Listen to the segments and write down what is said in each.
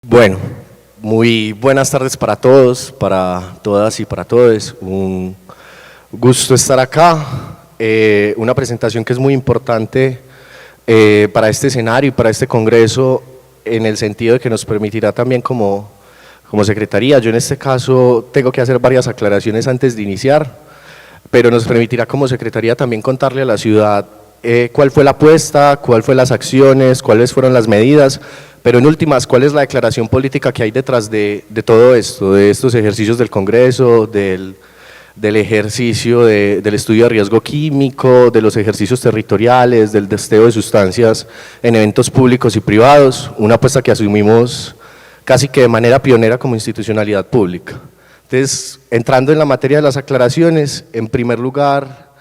Bueno, muy buenas tardes para todos, para todas y para todos. Un gusto estar acá. Una presentación que es muy importante para este escenario y para este congreso, en el sentido de que nos permitirá también como secretaría. Yo en este caso tengo que hacer varias aclaraciones antes de iniciar, pero nos permitirá como secretaría también contarle a la ciudad cuál fue la apuesta, cuál fue las acciones, cuáles fueron las medidas, pero en últimas, cuál es la declaración política que hay detrás de todo esto, de estos ejercicios del Congreso, del ejercicio del estudio de riesgo químico, de los ejercicios territoriales, del testeo de sustancias en eventos públicos y privados, una apuesta que asumimos casi que de manera pionera como institucionalidad pública. Entonces, entrando en la materia de las aclaraciones, en primer lugar,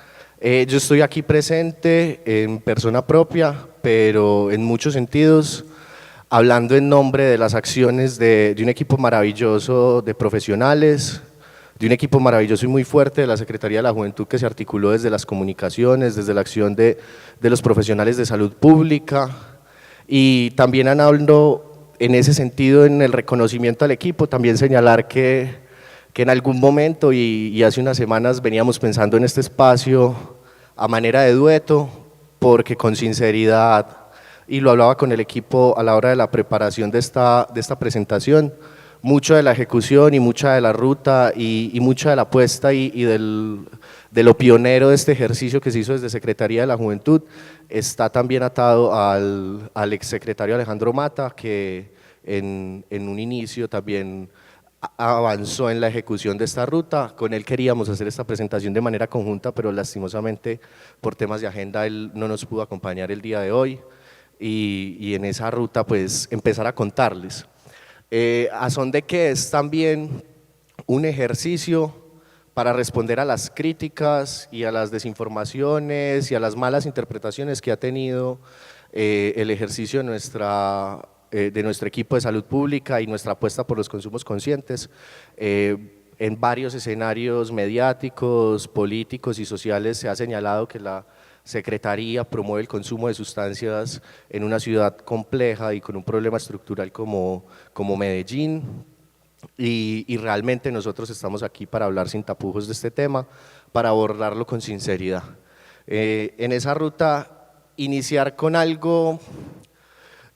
yo estoy aquí presente en persona propia, pero en muchos sentidos hablando en nombre de las acciones de un equipo maravilloso de profesionales, de un equipo maravilloso y muy fuerte de la Secretaría de la Juventud que se articuló desde las comunicaciones, desde la acción de los profesionales de salud pública, y también hablando en ese sentido en el reconocimiento al equipo, también señalar que en algún momento y hace unas semanas veníamos pensando en este espacio a manera de dueto, porque con sinceridad, y lo hablaba con el equipo a la hora de la preparación de esta presentación, mucho de la ejecución y mucha de la ruta y mucha de la apuesta y de lo pionero de este ejercicio que se hizo desde Secretaría de la Juventud está también atado al exsecretario Alejandro Mata, que en un inicio también avanzó en la ejecución de esta ruta. Con él queríamos hacer esta presentación de manera conjunta, pero lastimosamente por temas de agenda él no nos pudo acompañar el día de hoy. Y en esa ruta pues empezar a contarles. A son de que es también un ejercicio para responder a las críticas y a las desinformaciones y a las malas interpretaciones que ha tenido el ejercicio de nuestro equipo de salud pública y nuestra apuesta por los consumos conscientes en varios escenarios mediáticos, políticos y sociales. Se ha señalado que la Secretaría promueve el consumo de sustancias en una ciudad compleja y con un problema estructural como Medellín, y realmente nosotros estamos aquí para hablar sin tapujos de este tema, para abordarlo con sinceridad. En esa ruta iniciar con algo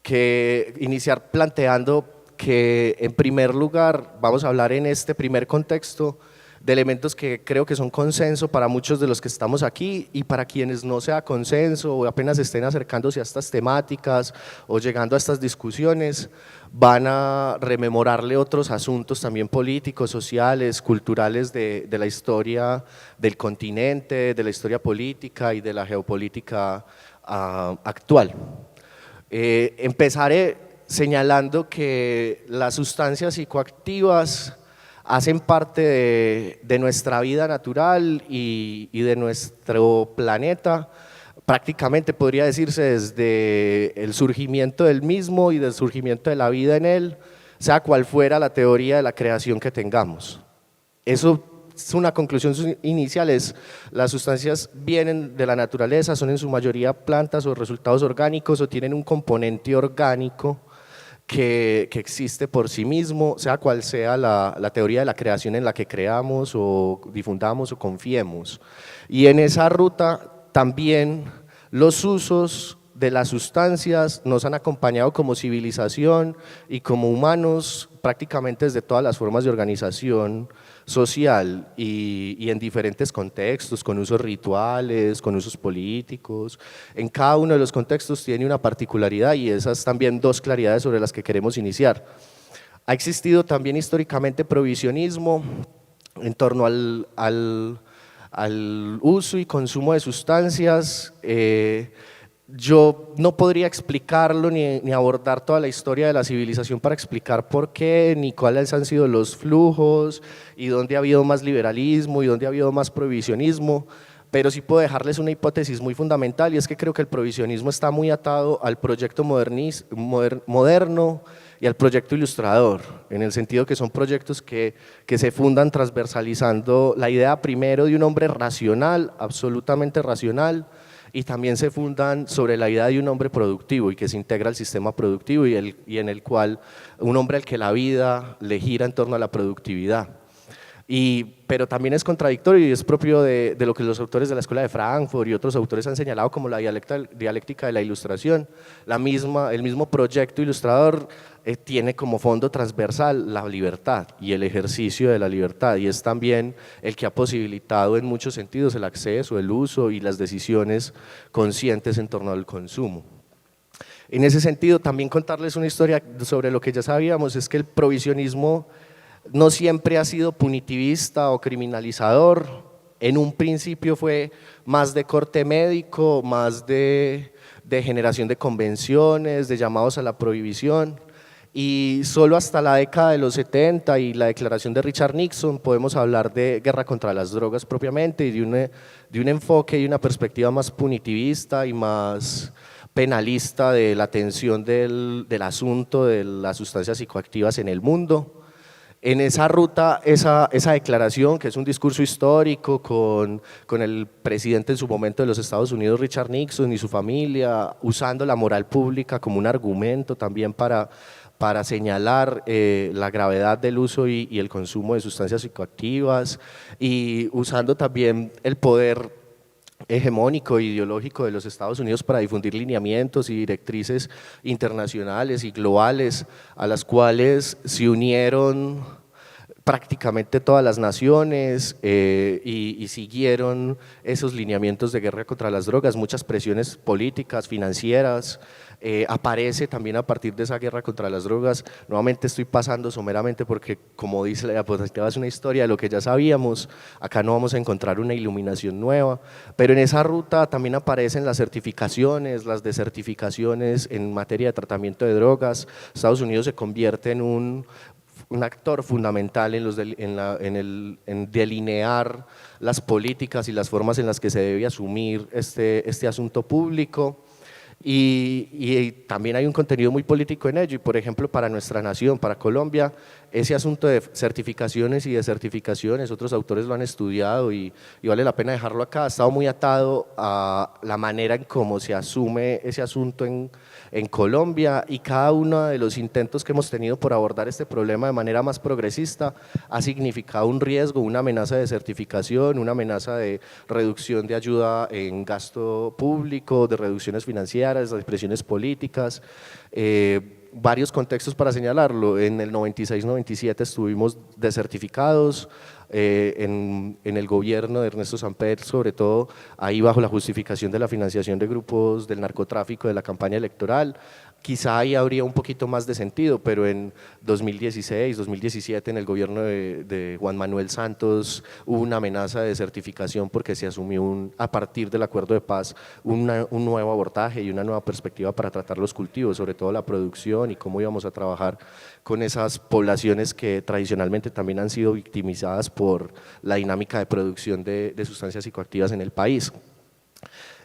iniciar planteando que en primer lugar vamos a hablar en este primer contexto de elementos que creo que son consenso para muchos de los que estamos aquí, y para quienes no sea consenso o apenas estén acercándose a estas temáticas o llegando a estas discusiones, van a rememorarle otros asuntos también políticos, sociales, culturales de la historia del continente, de la historia política y de la geopolítica actual. Empezaré señalando que las sustancias psicoactivas hacen parte de nuestra vida natural y de nuestro planeta, prácticamente podría decirse desde el surgimiento del mismo y del surgimiento de la vida en él, sea cual fuera la teoría de la creación que tengamos. Eso es una conclusión inicial, las sustancias vienen de la naturaleza, son en su mayoría plantas o resultados orgánicos o tienen un componente orgánico que existe por sí mismo, sea cual sea la teoría de la creación en la que creamos o difundamos o confiemos. Y en esa ruta también los usos de las sustancias nos han acompañado como civilización y como humanos prácticamente desde todas las formas de organización social y en diferentes contextos, con usos rituales, con usos políticos. En cada uno de los contextos tiene una particularidad, y esas también dos claridades sobre las que queremos iniciar. Ha existido también históricamente prohibicionismo en torno al uso y consumo de sustancias. Yo no podría explicarlo ni abordar toda la historia de la civilización para explicar por qué, ni cuáles han sido los flujos y dónde ha habido más liberalismo y dónde ha habido más prohibicionismo, pero sí puedo dejarles una hipótesis muy fundamental, y es que creo que el prohibicionismo está muy atado al proyecto moderno y al proyecto ilustrador, en el sentido que son proyectos que se fundan transversalizando la idea primero de un hombre racional, absolutamente racional, y también se fundan sobre la idea de un hombre productivo y que se integra al sistema productivo y en el cual un hombre al que la vida le gira en torno a la productividad. Pero también es contradictorio y es propio de lo que los autores de la Escuela de Frankfurt y otros autores han señalado como la dialéctica de la ilustración. El mismo proyecto ilustrador tiene como fondo transversal la libertad y el ejercicio de la libertad, y es también el que ha posibilitado en muchos sentidos el acceso, el uso y las decisiones conscientes en torno al consumo. En ese sentido, también contarles una historia sobre lo que ya sabíamos, es que el provisionismo no siempre ha sido punitivista o criminalizador. En un principio fue más de corte médico, más de generación de convenciones, de llamados a la prohibición, y solo hasta la década de los 70 y la declaración de Richard Nixon podemos hablar de guerra contra las drogas propiamente y de un enfoque y una perspectiva más punitivista y más penalista de la atención del asunto de las sustancias psicoactivas en el mundo. En esa ruta, esa declaración, que es un discurso histórico con el presidente en su momento de los Estados Unidos, Richard Nixon, y su familia, usando la moral pública como un argumento también para señalar la gravedad del uso y el consumo de sustancias psicoactivas, y usando también el poder hegemónico e ideológico de los Estados Unidos para difundir lineamientos y directrices internacionales y globales a las cuales se unieron prácticamente todas las naciones y siguieron esos lineamientos de guerra contra las drogas, muchas presiones políticas, financieras. Aparece también a partir de esa guerra contra las drogas, nuevamente estoy pasando someramente porque como dice la diapositiva es una historia de lo que ya sabíamos, acá no vamos a encontrar una iluminación nueva, pero en esa ruta también aparecen las certificaciones, las desertificaciones en materia de tratamiento de drogas. Estados Unidos se convierte en un actor fundamental en delinear las políticas y las formas en las que se debe asumir este asunto público. Y también hay un contenido muy político en ello, y por ejemplo para nuestra nación, para Colombia, ese asunto de certificaciones y desertificaciones, otros autores lo han estudiado y vale la pena dejarlo acá, ha estado muy atado a la manera en cómo se asume ese asunto en Colombia, y cada uno de los intentos que hemos tenido por abordar este problema de manera más progresista ha significado un riesgo, una amenaza de certificación, una amenaza de reducción de ayuda en gasto público, de reducciones financieras, de presiones políticas, varios contextos para señalarlo. En el 96-97 estuvimos desertificados en el gobierno de Ernesto Samper, sobre todo ahí bajo la justificación de la financiación de grupos del narcotráfico de la campaña electoral. Quizá ahí habría un poquito más de sentido, pero en 2016, 2017 en el gobierno de Juan Manuel Santos hubo una amenaza de desertificación porque se asumió a partir del acuerdo de paz un nuevo abordaje y una nueva perspectiva para tratar los cultivos, sobre todo la producción y cómo íbamos a trabajar con esas poblaciones que tradicionalmente también han sido victimizadas por la dinámica de producción de sustancias psicoactivas en el país.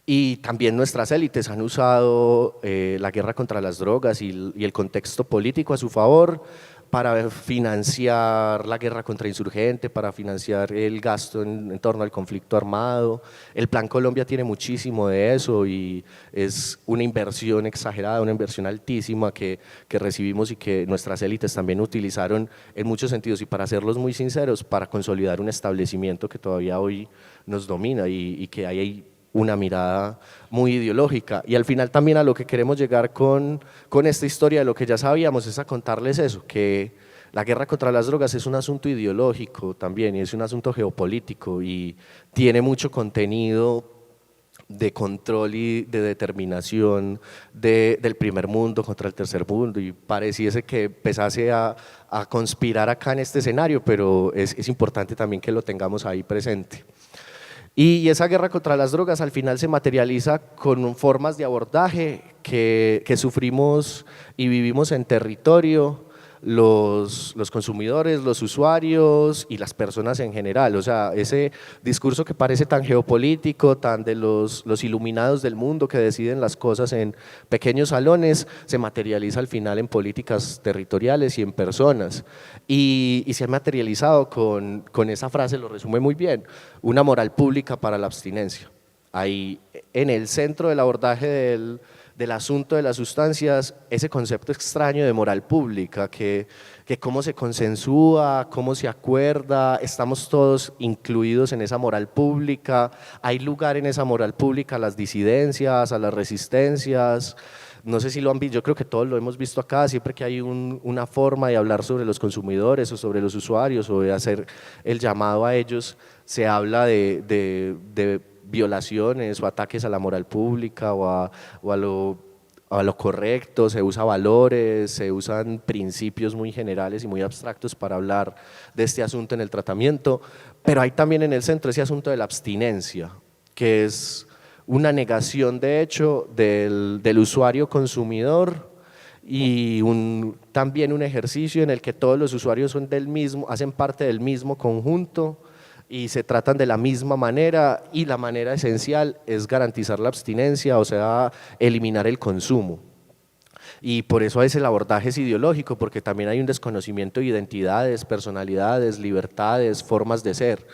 Y también nuestras élites han usado la guerra contra las drogas y el contexto político a su favor para financiar la guerra contra insurgente, para financiar el gasto en torno al conflicto armado. El Plan Colombia tiene muchísimo de eso y es una inversión exagerada, una inversión altísima que recibimos y que nuestras élites también utilizaron en muchos sentidos, y para serlos muy sinceros, para consolidar un establecimiento que todavía hoy nos domina y que hay una mirada muy ideológica. Y al final también a lo que queremos llegar con esta historia de lo que ya sabíamos es a contarles eso, que la guerra contra las drogas es un asunto ideológico también y es un asunto geopolítico y tiene mucho contenido de control y de determinación del primer mundo contra el tercer mundo, y pareciese que empezase a conspirar acá en este escenario, pero es importante también que lo tengamos ahí presente. Y esa guerra contra las drogas al final se materializa con formas de abordaje que sufrimos y vivimos en territorio los consumidores, los usuarios y las personas en general. O sea, ese discurso que parece tan geopolítico, tan de los iluminados del mundo que deciden las cosas en pequeños salones, se materializa al final en políticas territoriales y en personas. Y se ha materializado con esa frase, lo resume muy bien: una moral pública para la abstinencia. Hay en el centro del abordaje del asunto de las sustancias ese concepto extraño de moral pública, que cómo se consensúa, cómo se acuerda, estamos todos incluidos en esa moral pública, hay lugar en esa moral pública a las disidencias, a las resistencias. No sé si lo han visto, yo creo que todos lo hemos visto acá, siempre que hay una forma de hablar sobre los consumidores o sobre los usuarios o de hacer el llamado a ellos, se habla de violaciones o ataques a la moral pública o a lo correcto, se usan valores, se usan principios muy generales y muy abstractos para hablar de este asunto en el tratamiento, pero hay también en el centro ese asunto de la abstinencia, que es una negación de hecho del usuario consumidor y también un ejercicio en el que todos los usuarios son hacen parte del mismo conjunto y se tratan de la misma manera, y la manera esencial es garantizar la abstinencia, o sea, eliminar el consumo. Y por eso el abordaje es ideológico, porque también hay un desconocimiento de identidades, personalidades, libertades, formas de ser,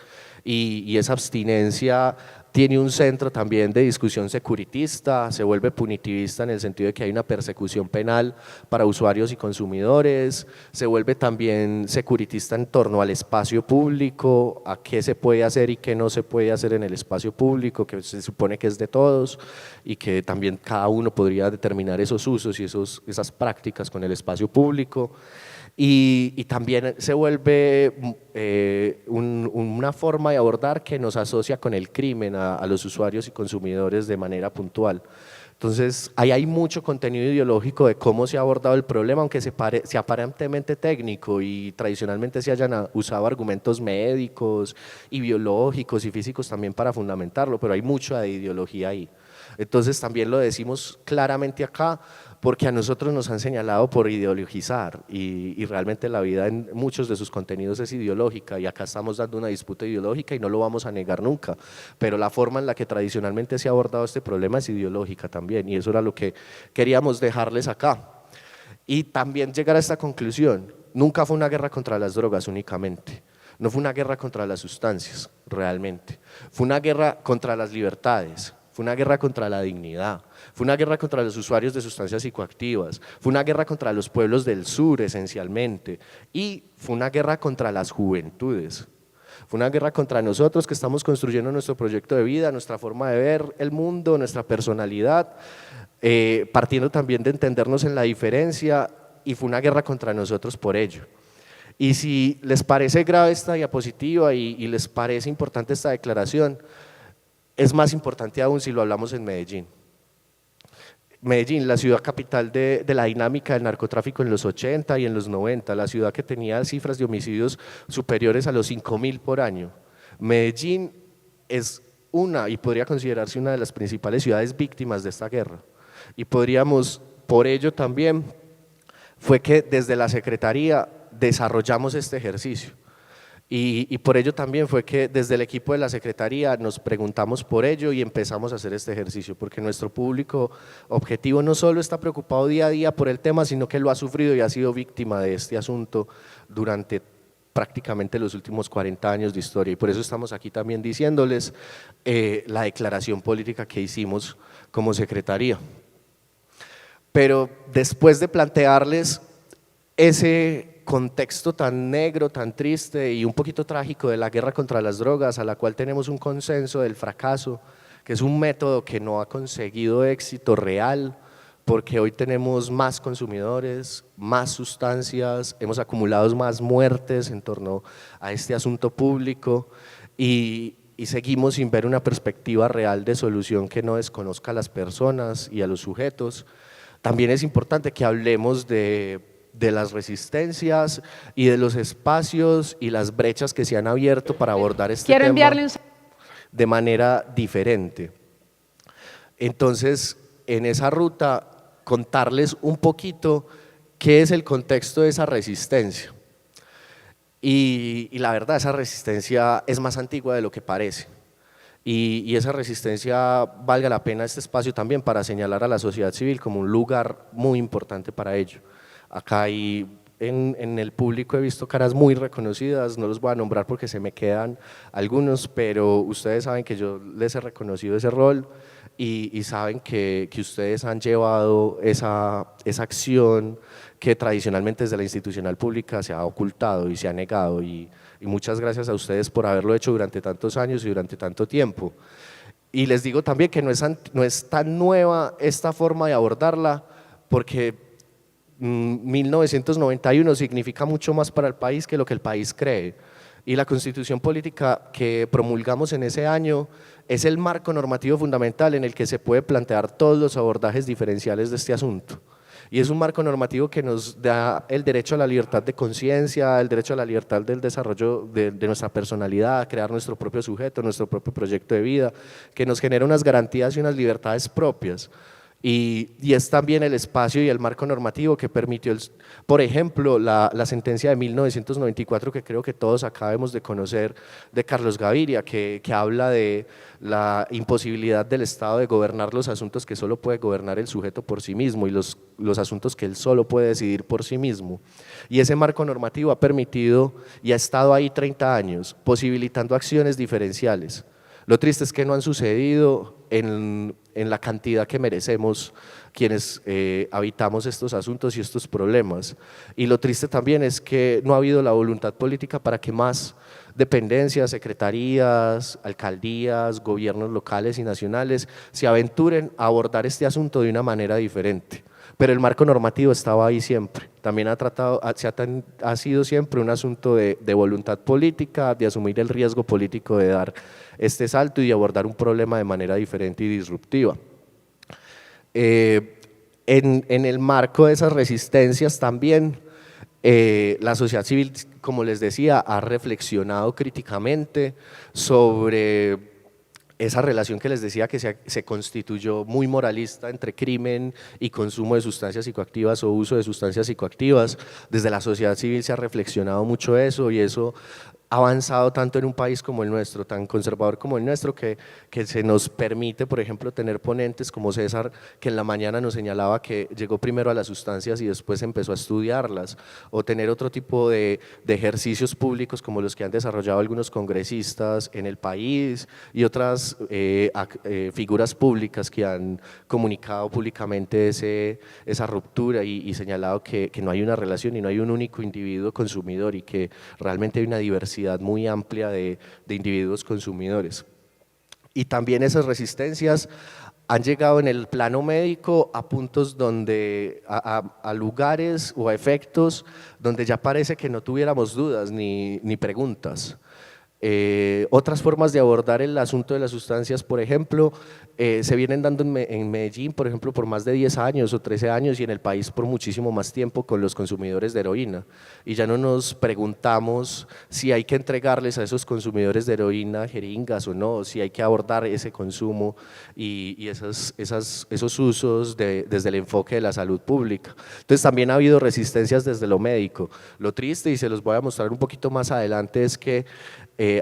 y esa abstinencia tiene un centro también de discusión securitista, se vuelve punitivista en el sentido de que hay una persecución penal para usuarios y consumidores, se vuelve también securitista en torno al espacio público, a qué se puede hacer y qué no se puede hacer en el espacio público, que se supone que es de todos y que también cada uno podría determinar esos usos y esas prácticas con el espacio público. Y también se vuelve una forma de abordar que nos asocia con el crimen a los usuarios y consumidores de manera puntual. Entonces, ahí hay mucho contenido ideológico de cómo se ha abordado el problema, aunque sea aparentemente técnico y tradicionalmente se hayan usado argumentos médicos y biológicos y físicos también para fundamentarlo, pero hay mucha de ideología ahí. Entonces también lo decimos claramente acá porque a nosotros nos han señalado por ideologizar y realmente la vida en muchos de sus contenidos es ideológica y acá estamos dando una disputa ideológica y no lo vamos a negar nunca, pero la forma en la que tradicionalmente se ha abordado este problema es ideológica también y eso era lo que queríamos dejarles acá. Y también llegar a esta conclusión, nunca fue una guerra contra las drogas únicamente, no fue una guerra contra las sustancias realmente, fue una guerra contra las libertades, fue una guerra contra la dignidad, fue una guerra contra los usuarios de sustancias psicoactivas, fue una guerra contra los pueblos del sur esencialmente y fue una guerra contra las juventudes. Fue una guerra contra nosotros que estamos construyendo nuestro proyecto de vida, nuestra forma de ver el mundo, nuestra personalidad, partiendo también de entendernos en la diferencia y fue una guerra contra nosotros por ello. Y si les parece grave esta diapositiva y les parece importante esta declaración, es más importante aún si lo hablamos en Medellín. Medellín, la ciudad capital de la dinámica del narcotráfico en los 80 y en los 90, la ciudad que tenía cifras de homicidios superiores a los 5.000 por año. Medellín es y podría considerarse una de las principales ciudades víctimas de esta guerra. Y podríamos, por ello también, fue que desde la Secretaría desarrollamos este ejercicio. Y por ello también fue que desde el equipo de la Secretaría nos preguntamos por ello y empezamos a hacer este ejercicio, porque nuestro público objetivo no solo está preocupado día a día por el tema, sino que lo ha sufrido y ha sido víctima de este asunto durante prácticamente los últimos 40 años de historia, y por eso estamos aquí también diciéndoles la declaración política que hicimos como Secretaría. Pero después de plantearles ese contexto tan negro, tan triste y un poquito trágico de la guerra contra las drogas, a la cual tenemos un consenso del fracaso, que es un método que no ha conseguido éxito real, porque hoy tenemos más consumidores, más sustancias, hemos acumulado más muertes en torno a este asunto público y seguimos sin ver una perspectiva real de solución que no desconozca a las personas y a los sujetos. También es importante que hablemos de las resistencias y de los espacios y las brechas que se han abierto para abordar este tema de manera diferente. Entonces, en esa ruta, contarles un poquito qué es el contexto de esa resistencia. Y la verdad, esa resistencia es más antigua de lo que parece. Y esa resistencia valga la pena este espacio también para señalar a la sociedad civil como un lugar muy importante para ello. Acá hay en el público he visto caras muy reconocidas, no los voy a nombrar porque se me quedan algunos, pero ustedes saben que yo les he reconocido ese rol y saben que ustedes han llevado esa acción que tradicionalmente desde la institucional pública se ha ocultado y se ha negado, y muchas gracias a ustedes por haberlo hecho durante tantos años y durante tanto tiempo. Y les digo también que no es tan nueva esta forma de abordarla, porque 1991 significa mucho más para el país que lo que el país cree, y la constitución política que promulgamos en ese año es el marco normativo fundamental en el que se puede plantear todos los abordajes diferenciales de este asunto. Y es un marco normativo que nos da el derecho a la libertad de conciencia, el derecho a la libertad del desarrollo de nuestra personalidad, a crear nuestro propio sujeto, nuestro propio proyecto de vida, que nos genera unas garantías y unas libertades propias. Y es también el espacio y el marco normativo que permitió, por ejemplo, la sentencia de 1994 que creo que todos acá debemos de conocer, de Carlos Gaviria, que habla de la imposibilidad del Estado de gobernar los asuntos que solo puede gobernar el sujeto por sí mismo y los asuntos que él solo puede decidir por sí mismo. Y ese marco normativo ha permitido y ha estado ahí 30 años, posibilitando acciones diferenciales. Lo triste es que no han sucedido en la cantidad que merecemos quienes habitamos estos asuntos y estos problemas. Y lo triste también es que no ha habido la voluntad política para que más dependencias, secretarías, alcaldías, gobiernos locales y nacionales se aventuren a abordar este asunto de una manera diferente. Pero el marco normativo estaba ahí siempre, también ha sido siempre un asunto de voluntad política, de asumir el riesgo político de dar este salto y de abordar un problema de manera diferente y disruptiva. En el marco de esas resistencias también, la sociedad civil, como les decía, ha reflexionado críticamente sobre esa relación que les decía que se constituyó muy moralista entre crimen y consumo de sustancias psicoactivas o uso de sustancias psicoactivas. Desde la sociedad civil se ha reflexionado mucho eso, y eso ha avanzado tanto en un país como el nuestro, tan conservador como el nuestro, que se nos permite, por ejemplo, tener ponentes como César, que en la mañana nos señalaba que llegó primero a las sustancias y después empezó a estudiarlas, o tener otro tipo de ejercicios públicos como los que han desarrollado algunos congresistas en el país y otras figuras públicas que han comunicado públicamente esa ruptura y señalado que no hay una relación y no hay un único individuo consumidor, y que realmente hay una diversidad muy amplia de individuos consumidores. Y también esas resistencias han llegado en el plano médico a puntos donde, a lugares o a efectos donde ya parece que no tuviéramos dudas ni preguntas. Otras formas de abordar el asunto de las sustancias, por ejemplo, se vienen dando en Medellín, por ejemplo, por más de 10 años o 13 años, y en el país por muchísimo más tiempo con los consumidores de heroína. Y ya no nos preguntamos si hay que entregarles a esos consumidores de heroína jeringas o no, si hay que abordar ese consumo y esos usos desde el enfoque de la salud pública. Entonces también ha habido resistencias desde lo médico. Lo triste, y se los voy a mostrar un poquito más adelante, es que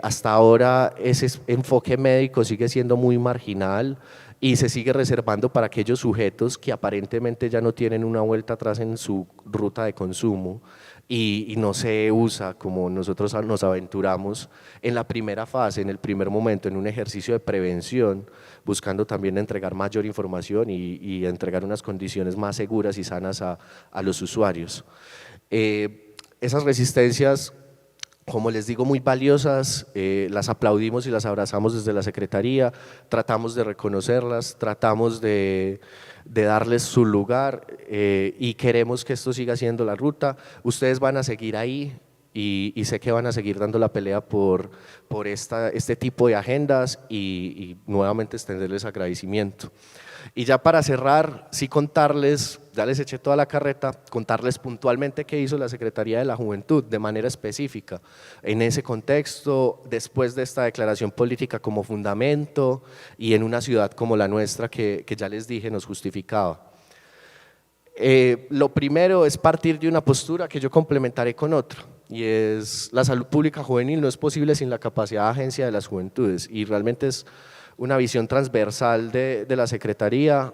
hasta ahora ese enfoque médico sigue siendo muy marginal y se sigue reservando para aquellos sujetos que aparentemente ya no tienen una vuelta atrás en su ruta de consumo, y no se usa como nosotros nos aventuramos en la primera fase, en el primer momento, en un ejercicio de prevención, buscando también entregar mayor información y entregar unas condiciones más seguras y sanas a los usuarios. Esas resistencias, como les digo, muy valiosas, las aplaudimos y las abrazamos desde la Secretaría, tratamos de reconocerlas, tratamos de darles su lugar, y queremos que esto siga siendo la ruta. Ustedes van a seguir ahí y sé que van a seguir dando la pelea por este tipo de agendas, y nuevamente extenderles agradecimiento. Y ya para cerrar, sí contarles, ya les eché toda la carreta, contarles puntualmente qué hizo la Secretaría de la Juventud de manera específica en ese contexto, después de esta declaración política como fundamento y en una ciudad como la nuestra que ya les dije nos justificaba. Lo primero es partir de una postura que yo complementaré con otra, y es: la salud pública juvenil no es posible sin la capacidad de agencia de las juventudes, y realmente es una visión transversal de la Secretaría.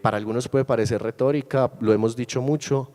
Para algunos puede parecer retórica, lo hemos dicho mucho,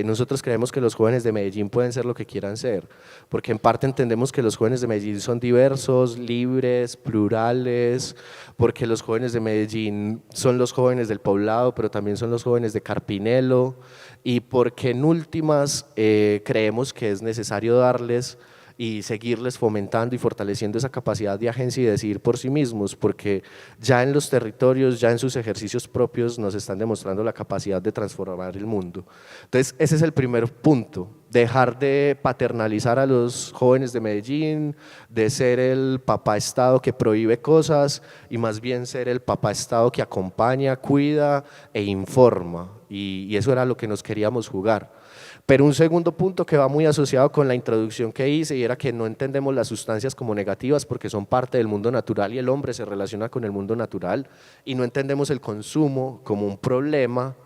Nosotros creemos que los jóvenes de Medellín pueden ser lo que quieran ser, porque en parte entendemos que los jóvenes de Medellín son diversos, libres, plurales, porque los jóvenes de Medellín son los jóvenes del Poblado, pero también son los jóvenes de Carpinelo, y porque en últimas creemos que es necesario darles y seguirles fomentando y fortaleciendo esa capacidad de agencia y de decidir por sí mismos, porque ya en los territorios, ya en sus ejercicios propios nos están demostrando la capacidad de transformar el mundo. Entonces ese es el primer punto, dejar de paternalizar a los jóvenes de Medellín, de ser el papá Estado que prohíbe cosas y más bien ser el papá Estado que acompaña, cuida e informa, y eso era lo que nos queríamos jugar. Pero un segundo punto que va muy asociado con la introducción que hice y era que no entendemos las sustancias como negativas porque son parte del mundo natural y el hombre se relaciona con el mundo natural, y no entendemos el consumo como un problema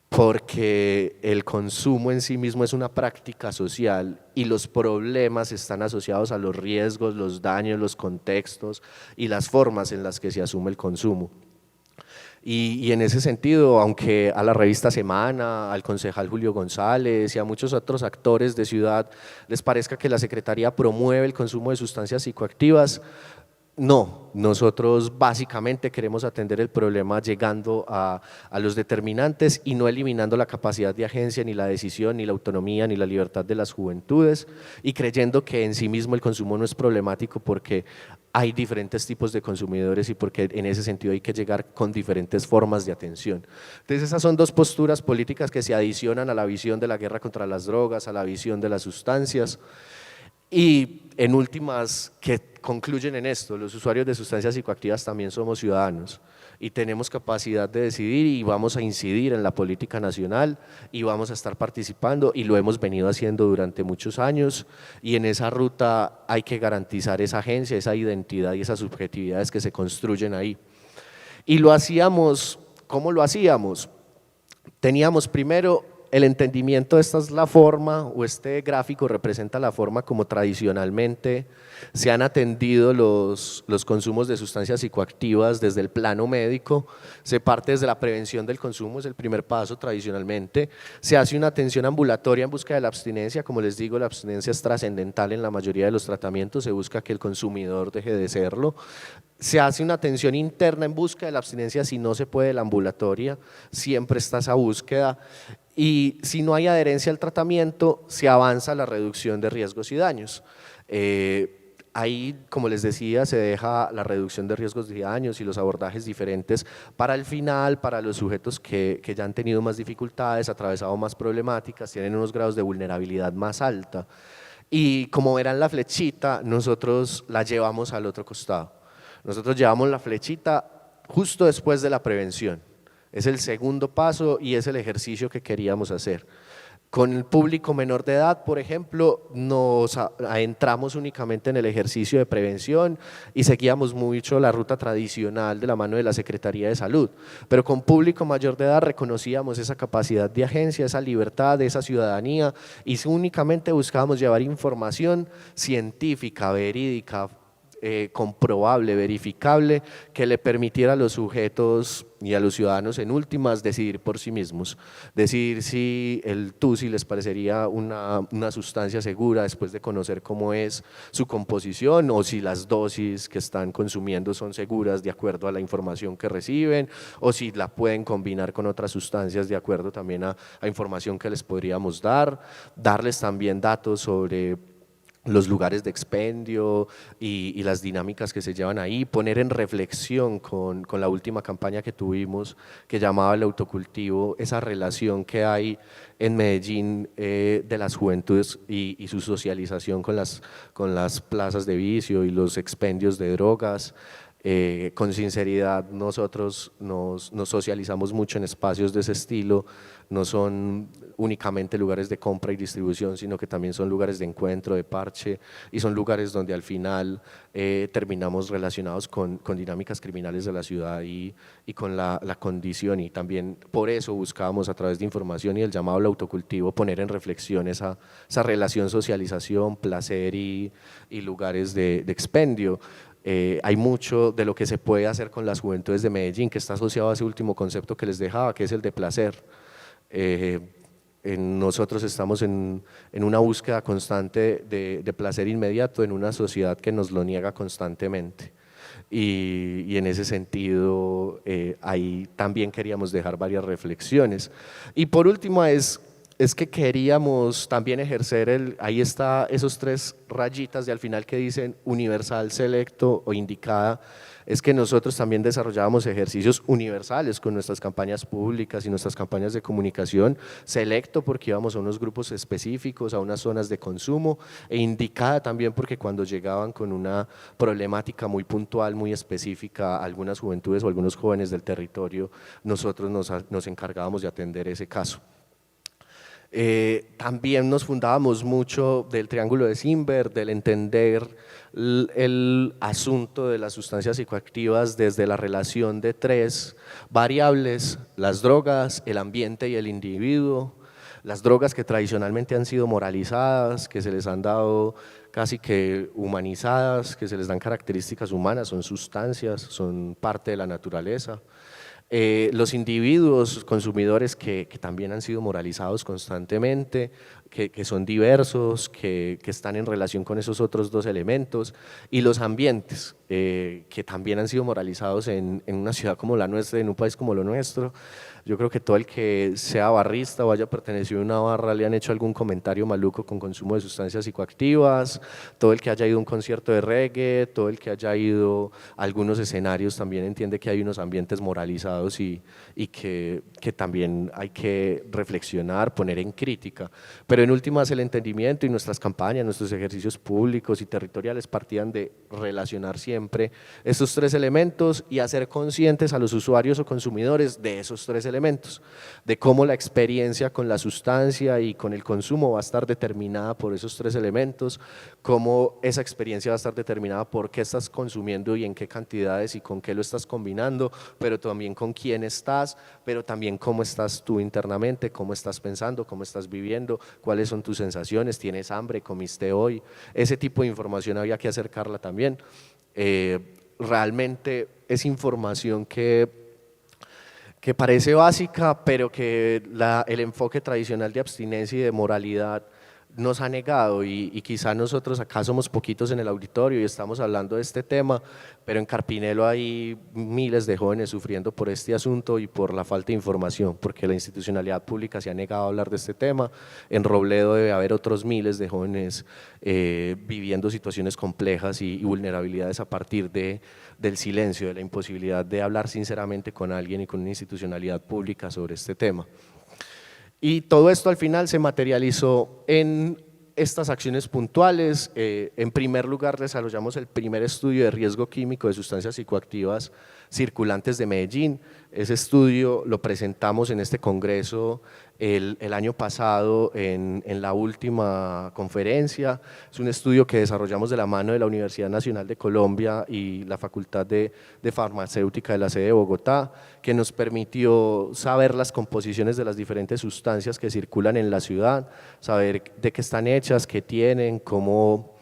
porque el consumo en sí mismo es una práctica social y los problemas están asociados a los riesgos, los daños, los contextos y las formas en las que se asume el consumo. Y en ese sentido, aunque a la revista Semana, al concejal Julio González y a muchos otros actores de ciudad les parezca que la Secretaría promueve el consumo de sustancias psicoactivas, no, nosotros básicamente queremos atender el problema llegando a los determinantes y no eliminando la capacidad de agencia, ni la decisión, ni la autonomía, ni la libertad de las juventudes, y creyendo que en sí mismo el consumo no es problemático porque hay diferentes tipos de consumidores y porque en ese sentido hay que llegar con diferentes formas de atención. Entonces esas son dos posturas políticas que se adicionan a la visión de la guerra contra las drogas, a la visión de las sustancias, y en últimas que concluyen en esto: los usuarios de sustancias psicoactivas también somos ciudadanos y tenemos capacidad de decidir y vamos a incidir en la política nacional y vamos a estar participando, y lo hemos venido haciendo durante muchos años, y en esa ruta hay que garantizar esa agencia, esa identidad y esas subjetividades que se construyen ahí. Y lo hacíamos, ¿cómo lo hacíamos? Teníamos primero el entendimiento, esta es la forma, o este gráfico representa la forma como tradicionalmente se han atendido los consumos de sustancias psicoactivas desde el plano médico. Se parte desde la prevención del consumo, es el primer paso tradicionalmente. Se hace una atención ambulatoria en busca de la abstinencia, como les digo, la abstinencia es trascendental en la mayoría de los tratamientos, se busca que el consumidor deje de serlo. Se hace una atención interna en busca de la abstinencia, si no se puede la ambulatoria, siempre está esa búsqueda. Y si no hay adherencia al tratamiento, se avanza a la reducción de riesgos y daños. Ahí, como les decía, se deja la reducción de riesgos y daños y los abordajes diferentes para el final, para los sujetos que ya han tenido más dificultades, atravesado más problemáticas, tienen unos grados de vulnerabilidad más alta. Y como verán la flechita, nosotros la llevamos al otro costado. Nosotros llevamos la flechita justo después de la prevención. Es el segundo paso y es el ejercicio que queríamos hacer. Con el público menor de edad, por ejemplo, nos adentramos únicamente en el ejercicio de prevención y seguíamos mucho la ruta tradicional de la mano de la Secretaría de Salud, pero con público mayor de edad reconocíamos esa capacidad de agencia, esa libertad, esa ciudadanía, y únicamente buscábamos llevar información científica, verídica, comprobable, verificable, que le permitiera a los sujetos y a los ciudadanos en últimas decidir por sí mismos, decidir si el TUSI les parecería una sustancia segura después de conocer cómo es su composición, o si las dosis que están consumiendo son seguras de acuerdo a la información que reciben, o si la pueden combinar con otras sustancias de acuerdo también a información que les podríamos dar, darles también datos sobre los lugares de expendio y las dinámicas que se llevan ahí, poner en reflexión con la última campaña que tuvimos que llamaba el autocultivo, esa relación que hay en Medellín de las juventudes y su socialización con las plazas de vicio y los expendios de drogas. Con sinceridad, nosotros nos socializamos mucho en espacios de ese estilo, no son únicamente lugares de compra y distribución, sino que también son lugares de encuentro, de parche, y son lugares donde al final terminamos relacionados con dinámicas criminales de la ciudad y con la condición, y también por eso buscábamos a través de información y el llamado al autocultivo poner en reflexión esa relación socialización, placer y lugares de expendio. Hay mucho de lo que se puede hacer con las juventudes de Medellín que está asociado a ese último concepto que les dejaba, que es el de placer. nosotros estamos en una búsqueda constante de placer inmediato en una sociedad que nos lo niega constantemente. Y en ese sentido, ahí también queríamos dejar varias reflexiones. Y por último es que queríamos también ejercer ahí está esos 3 rayitas de al final que dicen universal, selecto o indicada, es que nosotros también desarrollábamos ejercicios universales con nuestras campañas públicas y nuestras campañas de comunicación, selecto porque íbamos a unos grupos específicos, a unas zonas de consumo, e indicada también porque cuando llegaban con una problemática muy puntual, muy específica, algunas juventudes o algunos jóvenes del territorio, nosotros nos encargábamos de atender ese caso. También nos fundábamos mucho del triángulo de Simber, del entender el asunto de las sustancias psicoactivas desde la relación de 3 variables: las drogas, el ambiente y el individuo. Las drogas que tradicionalmente han sido moralizadas, que se les han dado casi que humanizadas, que se les dan características humanas, son sustancias, son parte de la naturaleza. Los individuos consumidores que también han sido moralizados constantemente, que son diversos, que están en relación con esos otros 2 elementos, y los ambientes que también han sido moralizados en una ciudad como la nuestra, en un país como lo nuestro. Yo creo que todo el que sea barrista o haya pertenecido a una barra le han hecho algún comentario maluco con consumo de sustancias psicoactivas, todo el que haya ido a un concierto de reggae, todo el que haya ido a algunos escenarios también entiende que hay unos ambientes moralizados y que también hay que reflexionar, poner en crítica. Pero en últimas el entendimiento y nuestras campañas, nuestros ejercicios públicos y territoriales partían de relacionar siempre estos 3 elementos y hacer conscientes a los usuarios o consumidores de esos 3 elementos, de cómo la experiencia con la sustancia y con el consumo va a estar determinada por esos 3 elementos, cómo esa experiencia va a estar determinada por qué estás consumiendo y en qué cantidades y con qué lo estás combinando, pero también con quién estás, pero también cómo estás tú internamente, cómo estás pensando, cómo estás viviendo, cuáles son tus sensaciones, tienes hambre, comiste hoy, ese tipo de información había que acercarla también. Realmente es información que parece básica, pero que el enfoque tradicional de abstinencia y de moralidad nos ha negado y quizá nosotros acá somos poquitos en el auditorio y estamos hablando de este tema, pero en Carpinelo hay miles de jóvenes sufriendo por este asunto y por la falta de información, porque la institucionalidad pública se ha negado a hablar de este tema. En Robledo debe haber otros miles de jóvenes viviendo situaciones complejas y vulnerabilidades a partir del silencio, de la imposibilidad de hablar sinceramente con alguien y con una institucionalidad pública sobre este tema. Y todo esto al final se materializó en estas acciones puntuales. En primer lugar, desarrollamos el primer estudio de riesgo químico de sustancias psicoactivas circulantes de Medellín. Ese estudio lo presentamos en este congreso el año pasado en la última conferencia. Es un estudio que desarrollamos de la mano de la Universidad Nacional de Colombia y la Facultad de Farmacéutica de la sede de Bogotá, que nos permitió saber las composiciones de las diferentes sustancias que circulan en la ciudad, saber de qué están hechas, qué tienen, cómo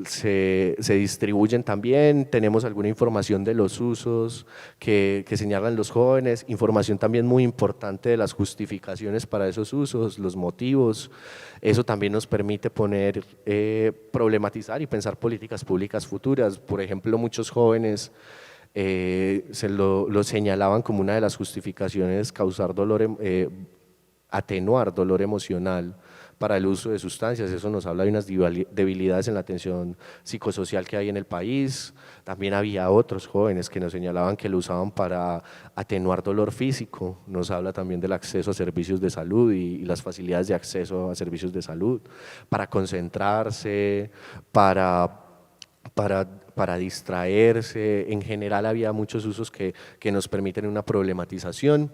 se distribuyen también. Tenemos alguna información de los usos que señalan los jóvenes, información también muy importante de las justificaciones para esos usos, los motivos. Eso también nos permite problematizar y pensar políticas públicas futuras. Por ejemplo, muchos jóvenes lo señalaban como una de las justificaciones causar dolor, atenuar dolor emocional para el uso de sustancias. Eso nos habla de unas debilidades en la atención psicosocial que hay en el país. También había otros jóvenes que nos señalaban que lo usaban para atenuar dolor físico. Nos habla también del acceso a servicios de salud y las facilidades de acceso a servicios de salud, para concentrarse, para distraerse. En general había muchos usos que nos permiten una problematización.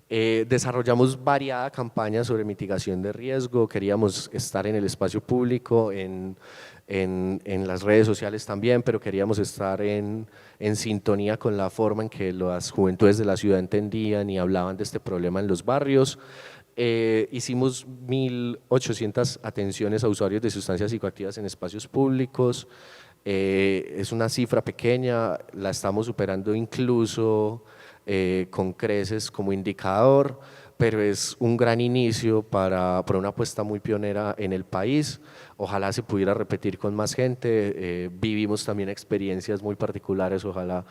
Desarrollamos variada campaña sobre mitigación de riesgo. Queríamos estar en el espacio público, en las redes sociales también, pero queríamos estar en sintonía con la forma en que las juventudes de la ciudad entendían y hablaban de este problema en los barrios. Hicimos 1.800 atenciones a usuarios de sustancias psicoactivas en espacios públicos. Es una cifra pequeña, la estamos superando incluso con creces como indicador, pero es un gran inicio para una apuesta muy pionera en el país. Ojalá se pudiera repetir con más gente. Vivimos también experiencias muy particulares, ojalá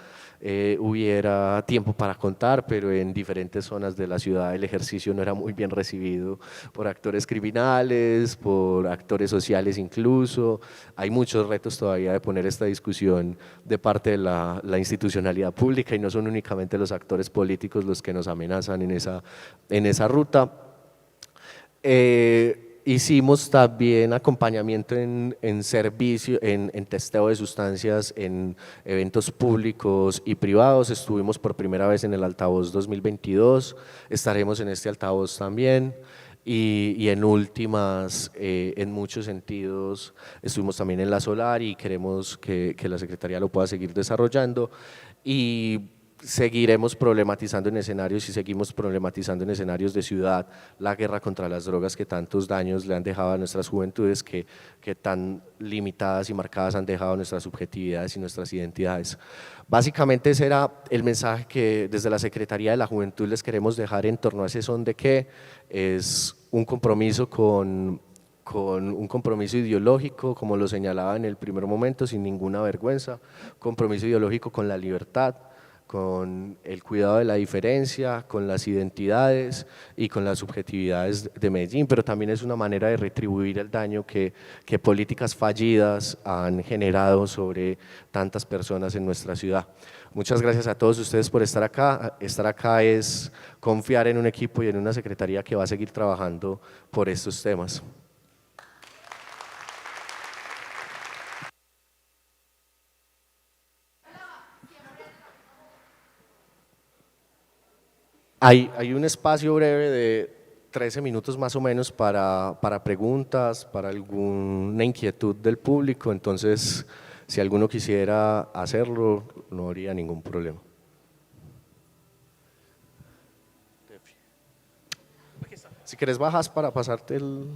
hubiera tiempo para contar, pero en diferentes zonas de la ciudad el ejercicio no era muy bien recibido por actores criminales, por actores sociales incluso. Hay muchos retos todavía de poner esta discusión de parte de la institucionalidad pública, y no son únicamente los actores políticos los que nos amenazan en esa ruta. Hicimos también acompañamiento en servicio, en testeo de sustancias en eventos públicos y privados. Estuvimos por primera vez en el Altavoz 2022, estaremos en este Altavoz también. Y en últimas, en muchos sentidos, estuvimos también en la Solar y queremos que la Secretaría lo pueda seguir desarrollando, y seguiremos problematizando en escenarios y seguimos problematizando en escenarios de ciudad la guerra contra las drogas que tantos daños le han dejado a nuestras juventudes, que tan limitadas y marcadas han dejado nuestras subjetividades y nuestras identidades. Básicamente ese era el mensaje que desde la Secretaría de la Juventud les queremos dejar en torno a ese son de qué. Es un compromiso con un compromiso ideológico, como lo señalaba en el primer momento, sin ninguna vergüenza, compromiso ideológico con la libertad, con el cuidado de la diferencia, con las identidades y con las subjetividades de Medellín, pero también es una manera de retribuir el daño que políticas fallidas han generado sobre tantas personas en nuestra ciudad. Muchas gracias a todos ustedes por estar acá. Estar acá es confiar en un equipo y en una secretaría que va a seguir trabajando por estos temas. Hay un espacio breve de 13 minutos más o menos para preguntas, para alguna inquietud del público, entonces si alguno quisiera hacerlo no habría ningún problema. Si quieres bajas para pasarte el…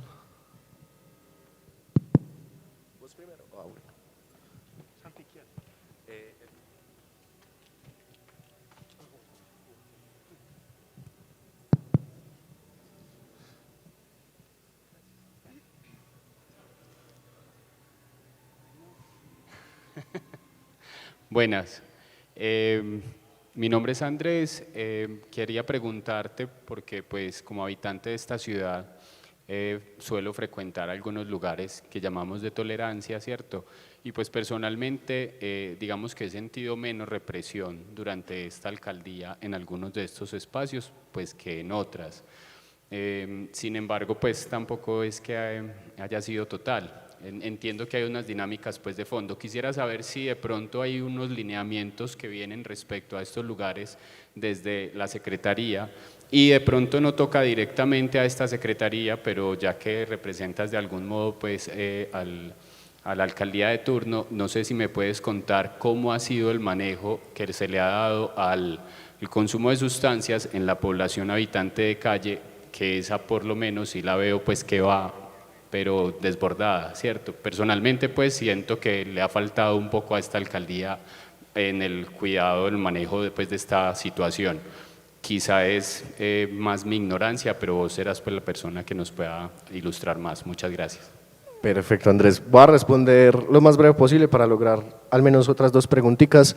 ¿Vos primero? Ah, bueno. Buenas, mi nombre es Andrés. Quería preguntarte porque pues como habitante de esta ciudad suelo frecuentar algunos lugares que llamamos de tolerancia, ¿cierto? Y pues personalmente digamos que he sentido menos represión durante esta alcaldía en algunos de estos espacios pues que en otras. Sin embargo, pues tampoco es que haya sido total. Entiendo que hay unas dinámicas pues de fondo. Quisiera saber si de pronto hay unos lineamientos que vienen respecto a estos lugares desde la Secretaría, y de pronto no toca directamente a esta Secretaría, pero ya que representas de algún modo pues a la alcaldía de turno, no sé si me puedes contar cómo ha sido el manejo que se le ha dado al consumo de sustancias en la población habitante de calle, que esa por lo menos sí la veo pues que va pero desbordada, ¿cierto? Personalmente pues siento que le ha faltado un poco a esta alcaldía en el cuidado del manejo de esta situación. Quizá es más mi ignorancia, pero vos serás pues la persona que nos pueda ilustrar más. Muchas gracias. Perfecto, Andrés. Voy a responder lo más breve posible para lograr al menos otras dos preguntitas.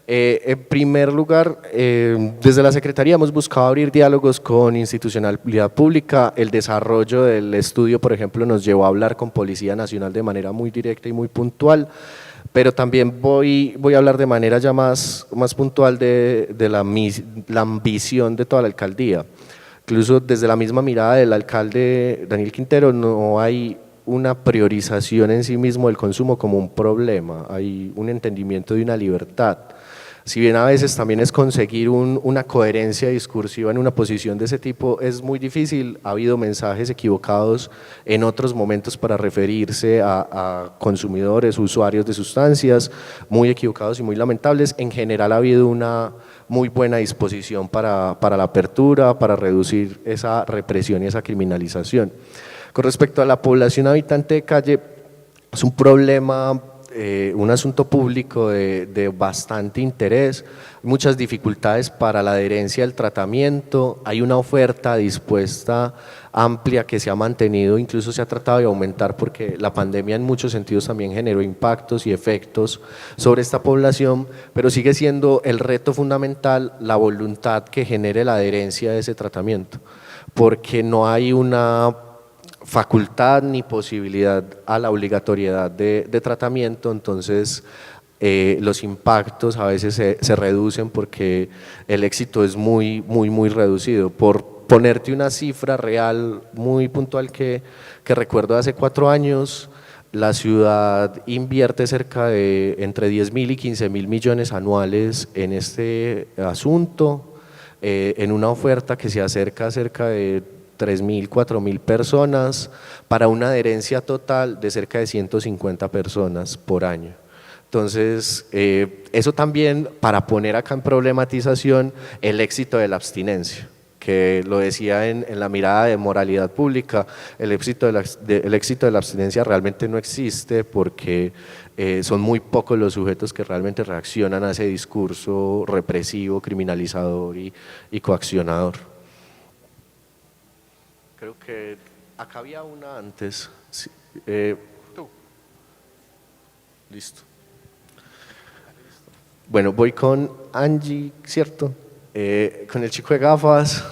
En primer lugar, desde la Secretaría hemos buscado abrir diálogos con institucionalidad pública. El desarrollo del estudio, por ejemplo, nos llevó a hablar con Policía Nacional de manera muy directa y muy puntual, pero también voy a hablar de manera ya más puntual de la ambición de toda la alcaldía. Incluso desde la misma mirada del alcalde Daniel Quintero, no hay una priorización en sí mismo del consumo como un problema, hay un entendimiento de una libertad. Si bien a veces también es conseguir una coherencia discursiva en una posición de ese tipo es muy difícil, ha habido mensajes equivocados en otros momentos para referirse a consumidores, usuarios de sustancias, muy equivocados y muy lamentables. En general ha habido una muy buena disposición para la apertura, para reducir esa represión y esa criminalización. Con respecto a la población habitante de calle, es un problema un asunto público de bastante interés, muchas dificultades para la adherencia al tratamiento, hay una oferta dispuesta amplia que se ha mantenido, incluso se ha tratado de aumentar porque la pandemia en muchos sentidos también generó impactos y efectos sobre esta población, pero sigue siendo el reto fundamental la voluntad que genere la adherencia a ese tratamiento, porque no hay una facultad ni posibilidad a la obligatoriedad de tratamiento, entonces los impactos a veces se reducen porque el éxito es muy reducido. Por ponerte una cifra real muy puntual que recuerdo de hace 4 años, la ciudad invierte cerca de entre 10.000 y 15.000 millones anuales en este asunto, en una oferta que se acerca a cerca de 3.000, 4.000 personas para una adherencia total de cerca de 150 personas por año. Entonces, eso también para poner acá en problematización el éxito de la abstinencia, que lo decía en la mirada de moralidad pública, el éxito de la abstinencia realmente no existe porque son muy pocos los sujetos que realmente reaccionan a ese discurso represivo, criminalizador y coaccionador. Creo que acá había una antes. Sí, tú. Listo. Bueno, voy con Angie, ¿cierto? Con el chico de gafas,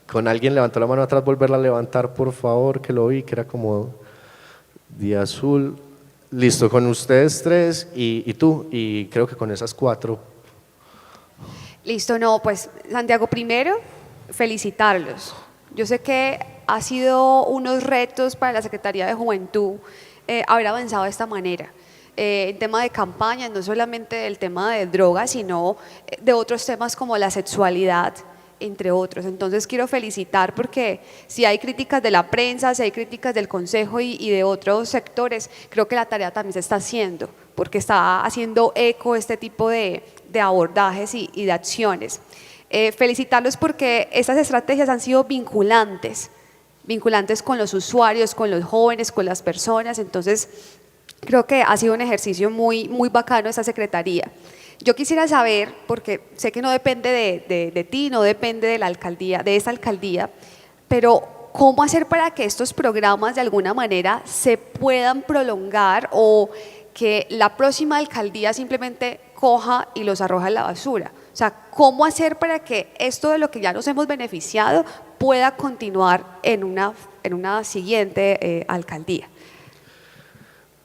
con alguien levantó la mano atrás, volverla a levantar, por favor, que lo vi, que era como de azul. Listo, con ustedes 3 y tú, y creo que con esas 4. Listo, no, pues Santiago, primero, felicitarlos. Yo sé que ha sido unos retos para la Secretaría de Juventud haber avanzado de esta manera. En tema de campaña, no solamente del tema de drogas, sino de otros temas como la sexualidad, entre otros. Entonces quiero felicitar porque si hay críticas de la prensa, si hay críticas del Consejo y de otros sectores, creo que la tarea también se está haciendo, porque está haciendo eco este tipo de abordajes y de acciones. Felicitarlos porque estas estrategias han sido vinculantes con los usuarios, con los jóvenes, con las personas, entonces creo que ha sido un ejercicio muy bacano esta secretaría. Yo quisiera saber, porque sé que no depende de ti, no depende de la alcaldía, de esta alcaldía, pero ¿cómo hacer para que estos programas de alguna manera se puedan prolongar o que la próxima alcaldía simplemente coja y los arroja en la basura? O sea, ¿cómo hacer para que esto de lo que ya nos hemos beneficiado pueda continuar en una siguiente alcaldía?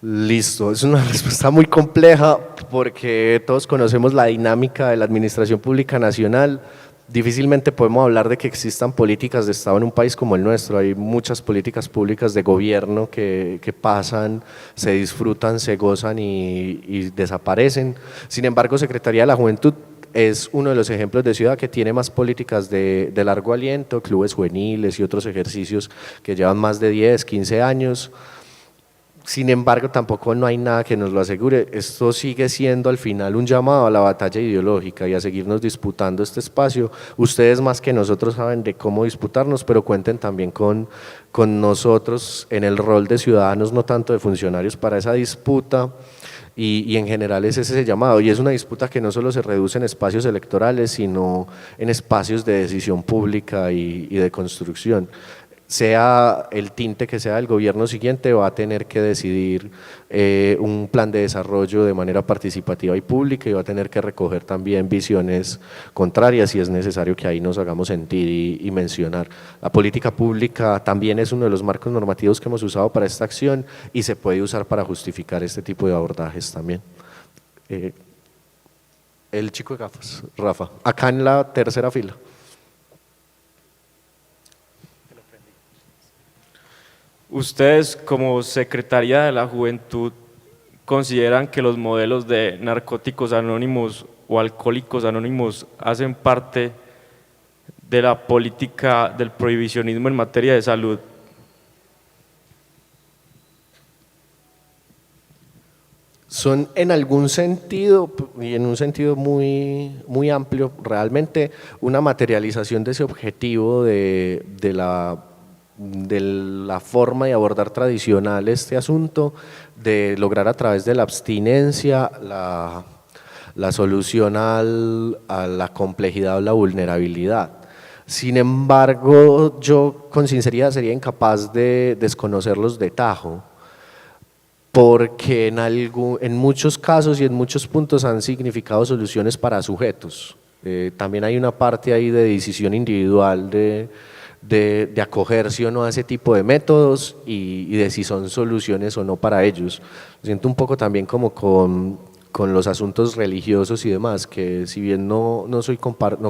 Listo, es una respuesta muy compleja porque todos conocemos la dinámica de la administración pública nacional. Difícilmente podemos hablar de que existan políticas de Estado en un país como el nuestro. Hay muchas políticas públicas de gobierno que pasan, se disfrutan, se gozan y desaparecen. Sin embargo, Secretaría de la Juventud es uno de los ejemplos de ciudad que tiene más políticas de largo aliento, clubes juveniles y otros ejercicios que llevan más de 10, 15 años. Sin embargo, tampoco no hay nada que nos lo asegure. Esto sigue siendo al final un llamado a la batalla ideológica y a seguirnos disputando este espacio. Ustedes más que nosotros saben de cómo disputarnos, pero cuenten también con nosotros en el rol de ciudadanos, no tanto de funcionarios, para esa disputa. Y en general es ese llamado, y es una disputa que no solo se reduce en espacios electorales, sino en espacios de decisión pública y de construcción. Sea el tinte que sea el gobierno siguiente, va a tener que decidir un plan de desarrollo de manera participativa y pública, y va a tener que recoger también visiones contrarias si es necesario que ahí nos hagamos sentir y mencionar. La política pública también es uno de los marcos normativos que hemos usado para esta acción y se puede usar para justificar este tipo de abordajes también. El chico de gafas, Rafa, acá en la tercera fila. ¿Ustedes como Secretaría de la Juventud consideran que los modelos de narcóticos anónimos o alcohólicos anónimos hacen parte de la política del prohibicionismo en materia de salud? Son en algún sentido, y en un sentido muy amplio, realmente una materialización de ese objetivo de la de la forma de abordar tradicional este asunto, de lograr a través de la abstinencia la solución a la complejidad o la vulnerabilidad. Sin embargo, yo con sinceridad sería incapaz de desconocerlos de tajo, porque en muchos casos y en muchos puntos han significado soluciones para sujetos. También hay una parte ahí de decisión individual de acogerse o no a ese tipo de métodos y de si son soluciones o no para ellos. Lo siento un poco también como con los asuntos religiosos y demás, que si bien no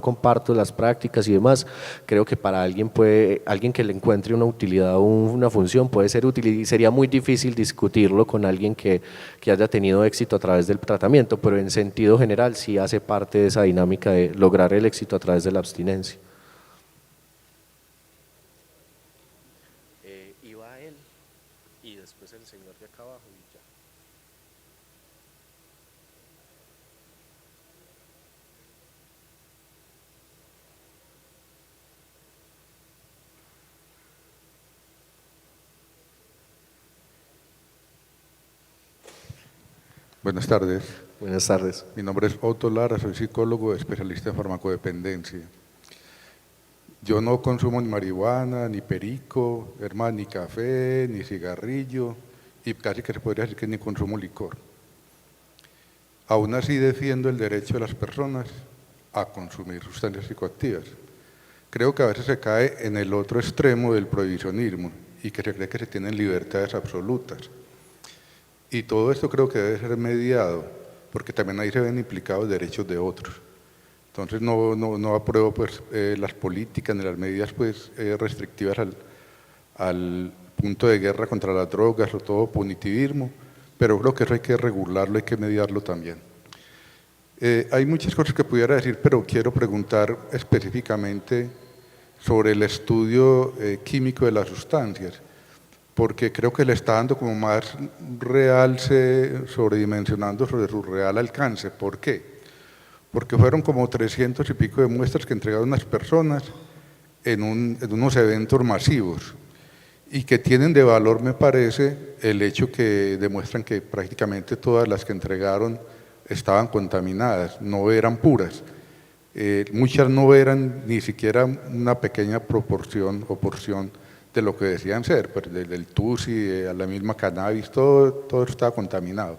comparto las prácticas y demás, creo que para alguien que le encuentre una utilidad o una función puede ser útil, y sería muy difícil discutirlo con alguien que haya tenido éxito a través del tratamiento, pero en sentido general sí hace parte de esa dinámica de lograr el éxito a través de la abstinencia. Iba él y después el señor de acá abajo y ya. Buenas tardes. Buenas tardes. Mi nombre es Otto Lara, soy psicólogo especialista en farmacodependencia. Yo no consumo ni marihuana, ni perico, hermano, ni café, ni cigarrillo, y casi que se podría decir que ni consumo licor. Aún así defiendo el derecho de las personas a consumir sustancias psicoactivas. Creo que a veces se cae en el otro extremo del prohibicionismo y que se cree que se tienen libertades absolutas. Y todo esto creo que debe ser mediado, porque también ahí se ven implicados derechos de otros. Entonces no apruebo pues, las políticas ni las medidas pues, restrictivas al punto de guerra contra las drogas o todo punitivismo, pero creo que eso hay que regularlo, hay que mediarlo también. Hay muchas cosas que pudiera decir, pero quiero preguntar específicamente sobre el estudio químico de las sustancias, porque creo que le está dando como más realce, sobredimensionando sobre su real alcance. ¿Por qué? Porque fueron como 300 y pico de muestras que entregaron unas personas en unos eventos masivos y que tienen de valor, me parece, el hecho que demuestran que prácticamente todas las que entregaron estaban contaminadas, no eran puras. Muchas no eran ni siquiera una pequeña proporción o porción de lo que decían ser, pues del tusi, a la misma cannabis, todo estaba contaminado.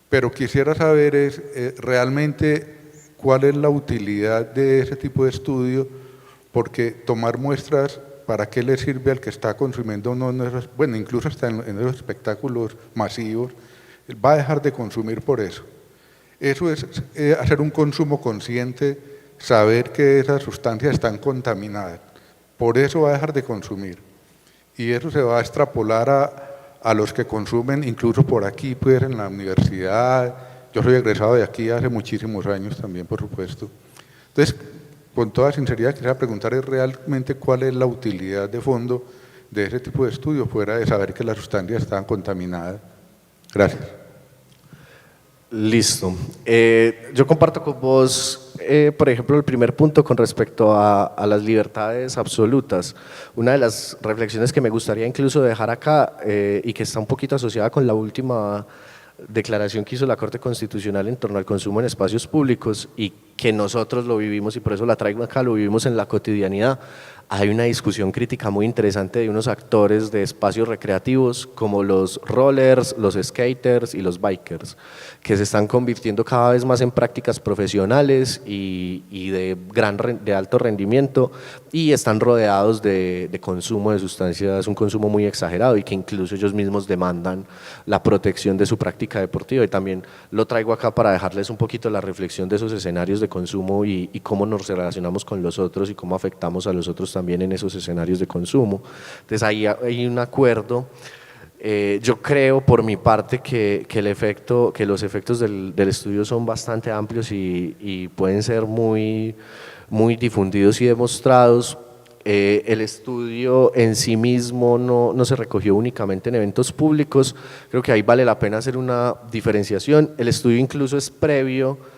Pero quisiera saber realmente cuál es la utilidad de ese tipo de estudio, porque tomar muestras, ¿para qué le sirve al que está consumiendo uno de esos, bueno, incluso hasta en esos espectáculos masivos, va a dejar de consumir por eso? Eso es hacer un consumo consciente, saber que esas sustancias están contaminadas. Por eso va a dejar de consumir, y eso se va a extrapolar a los que consumen, incluso por aquí, pues en la universidad. Yo soy egresado de aquí hace muchísimos años también, por supuesto. Entonces, con toda sinceridad, quisiera preguntar realmente cuál es la utilidad de fondo de ese tipo de estudio, fuera de saber que las sustancias están contaminadas. Gracias. Listo. Yo comparto con vos, por ejemplo, el primer punto con respecto a las libertades absolutas. Una de las reflexiones que me gustaría incluso dejar acá y que está un poquito asociada con la última declaración que hizo la Corte Constitucional en torno al consumo en espacios públicos, y que nosotros lo vivimos, y por eso la traigo acá, lo vivimos en la cotidianidad. Hay una discusión crítica muy interesante de unos actores de espacios recreativos como los rollers, los skaters y los bikers, que se están convirtiendo cada vez más en prácticas profesionales y de alto rendimiento, y están rodeados de consumo de sustancias, un consumo muy exagerado, y que incluso ellos mismos demandan la protección de su práctica deportiva. Y también lo traigo acá para dejarles un poquito la reflexión de esos escenarios de consumo y cómo nos relacionamos con los otros y cómo afectamos a los otros también en esos escenarios de consumo. Entonces ahí hay un acuerdo. Yo creo por mi parte que los efectos del estudio son bastante amplios y pueden ser muy difundidos y demostrados. El estudio en sí mismo no se recogió únicamente en eventos públicos. Creo que ahí vale la pena hacer una diferenciación. El estudio incluso es previo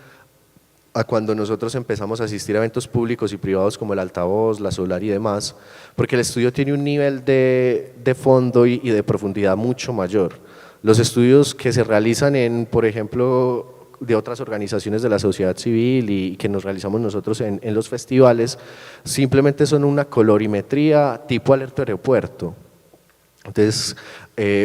a cuando nosotros empezamos a asistir a eventos públicos y privados como el Altavoz, la Solar y demás, porque el estudio tiene un nivel de fondo y de profundidad mucho mayor. Los estudios que se realizan en, por ejemplo, de otras organizaciones de la sociedad civil y que nos realizamos nosotros en los festivales, simplemente son una colorimetría tipo alerta aeropuerto. Entonces,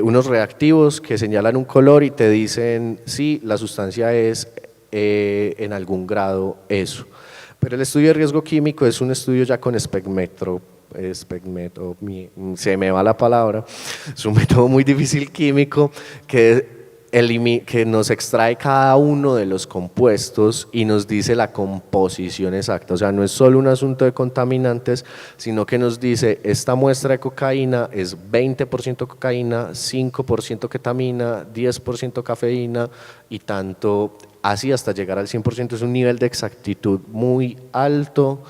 unos reactivos que señalan un color y te dicen si la sustancia es en algún grado eso. Pero el estudio de riesgo químico es un estudio ya con espectro, se me va la palabra, es un método muy difícil químico que nos extrae cada uno de los compuestos y nos dice la composición exacta, o sea, no es solo un asunto de contaminantes, sino que nos dice esta muestra de cocaína es 20% cocaína, 5% ketamina, 10% cafeína y tanto, así hasta llegar al 100%, es un nivel de exactitud muy alto.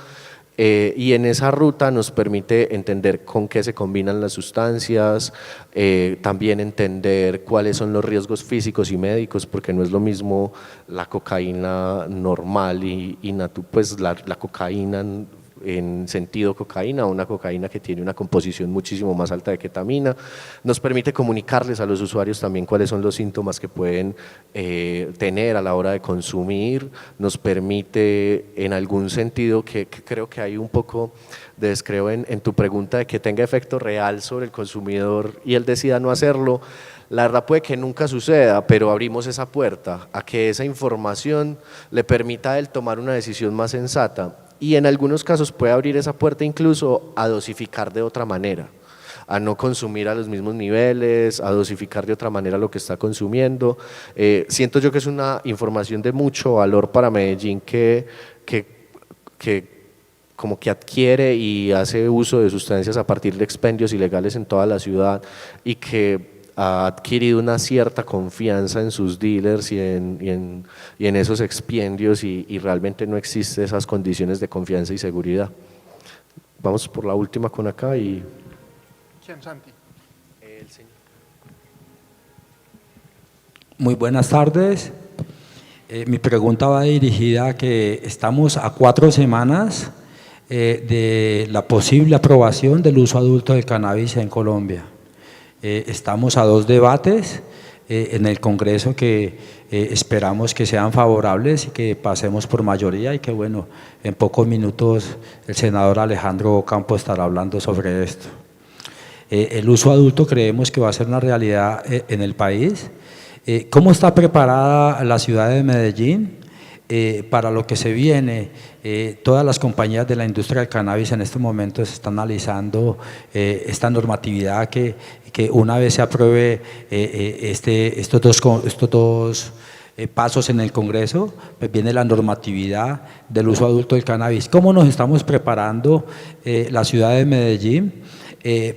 Y en esa ruta nos permite entender con qué se combinan las sustancias, también entender cuáles son los riesgos físicos y médicos, porque no es lo mismo la cocaína normal pues la cocaína en sentido cocaína, una cocaína que tiene una composición muchísimo más alta de ketamina. Nos permite comunicarles a los usuarios también cuáles son los síntomas que pueden tener a la hora de consumir, nos permite en algún sentido, que creo que hay un poco de descreo en tu pregunta de que tenga efecto real sobre el consumidor y él decida no hacerlo. La verdad puede que nunca suceda, pero abrimos esa puerta a que esa información le permita a él tomar una decisión más sensata. Y en algunos casos puede abrir esa puerta incluso a dosificar de otra manera, a no consumir a los mismos niveles, a dosificar de otra manera lo que está consumiendo. Siento yo que es una información de mucho valor para Medellín que como que adquiere y hace uso de sustancias a partir de expendios ilegales en toda la ciudad y que ha adquirido una cierta confianza en sus dealers y en esos expendios y realmente no existen esas condiciones de confianza y seguridad. Vamos por la última con acá y… ¿Quién, Santi? El señor. Muy buenas tardes. Mi pregunta va dirigida a que estamos a 4 semanas de la posible aprobación del uso adulto del cannabis en Colombia. Estamos a 2 debates en el Congreso que esperamos que sean favorables y que pasemos por mayoría y que bueno, en pocos minutos el senador Alejandro Campo estará hablando sobre esto. El uso adulto creemos que va a ser una realidad en el país. ¿Cómo está preparada la ciudad de Medellín para lo que se viene? Todas las compañías de la industria del cannabis en este momento se están analizando esta normatividad que una vez se apruebe estos dos pasos en el Congreso, pues viene la normatividad del uso adulto del cannabis. ¿Cómo nos estamos preparando la ciudad de Medellín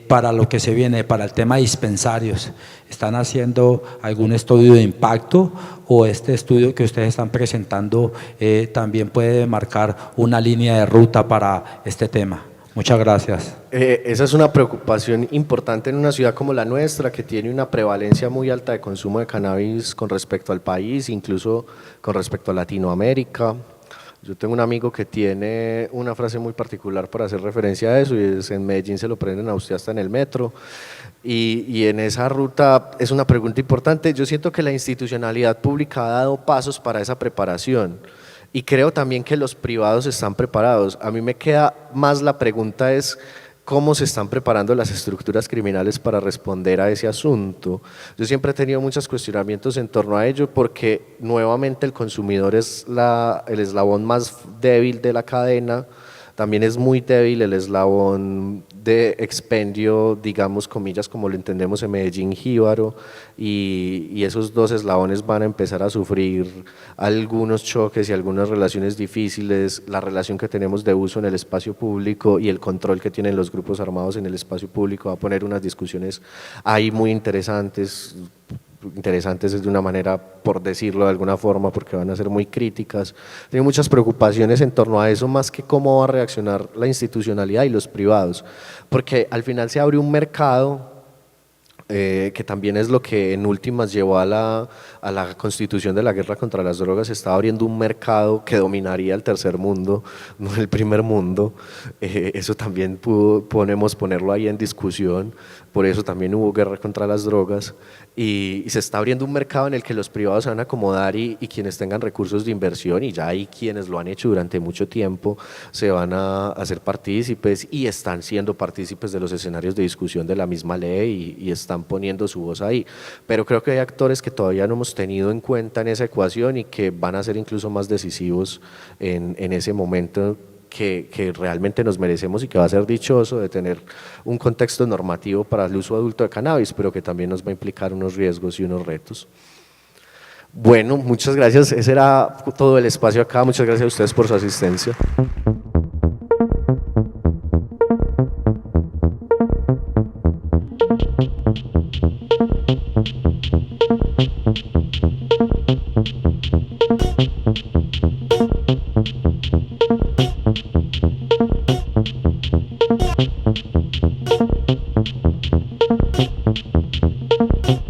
para lo que se viene, para el tema de dispensarios? ¿Están haciendo algún estudio de impacto o este estudio que ustedes están presentando también puede marcar una línea de ruta para este tema? Muchas gracias. Esa es una preocupación importante en una ciudad como la nuestra, que tiene una prevalencia muy alta de consumo de cannabis con respecto al país, incluso con respecto a Latinoamérica. Yo tengo un amigo que tiene una frase muy particular para hacer referencia a eso y es: en Medellín se lo prenden a usted hasta en el metro. Y en esa ruta es una pregunta importante. Yo siento que la institucionalidad pública ha dado pasos para esa preparación y creo también que los privados están preparados. A mí me queda más la pregunta es cómo se están preparando las estructuras criminales para responder a ese asunto. Yo siempre he tenido muchos cuestionamientos en torno a ello porque nuevamente el consumidor es el eslabón más débil de la cadena. También es muy débil el eslabón de expendio, digamos, comillas, como lo entendemos en Medellín, Jíbaro, y esos 2 eslabones van a empezar a sufrir algunos choques y algunas relaciones difíciles. La relación que tenemos de uso en el espacio público y el control que tienen los grupos armados en el espacio público va a poner unas discusiones ahí muy interesantes es de una manera, por decirlo de alguna forma, porque van a ser muy críticas. Tengo muchas preocupaciones en torno a eso, más que cómo va a reaccionar la institucionalidad y los privados, porque al final se abre un mercado que también es lo que en últimas llevó a la constitución de la guerra contra las drogas, está abriendo un mercado que dominaría el tercer mundo, no el primer mundo. Eso también podemos ponerlo ahí en discusión, por eso también hubo guerra contra las drogas, y se está abriendo un mercado en el que los privados se van a acomodar y quienes tengan recursos de inversión, y ya hay quienes lo han hecho durante mucho tiempo, se van a hacer partícipes y están siendo partícipes de los escenarios de discusión de la misma ley y están poniendo su voz ahí. Pero creo que hay actores que todavía no hemos tenido en cuenta en esa ecuación y que van a ser incluso más decisivos en ese momento que realmente nos merecemos y que va a ser dichoso de tener un contexto normativo para el uso adulto de cannabis, pero que también nos va a implicar unos riesgos y unos retos. Bueno, muchas gracias. Ese era todo el espacio acá. Muchas gracias a ustedes por su asistencia.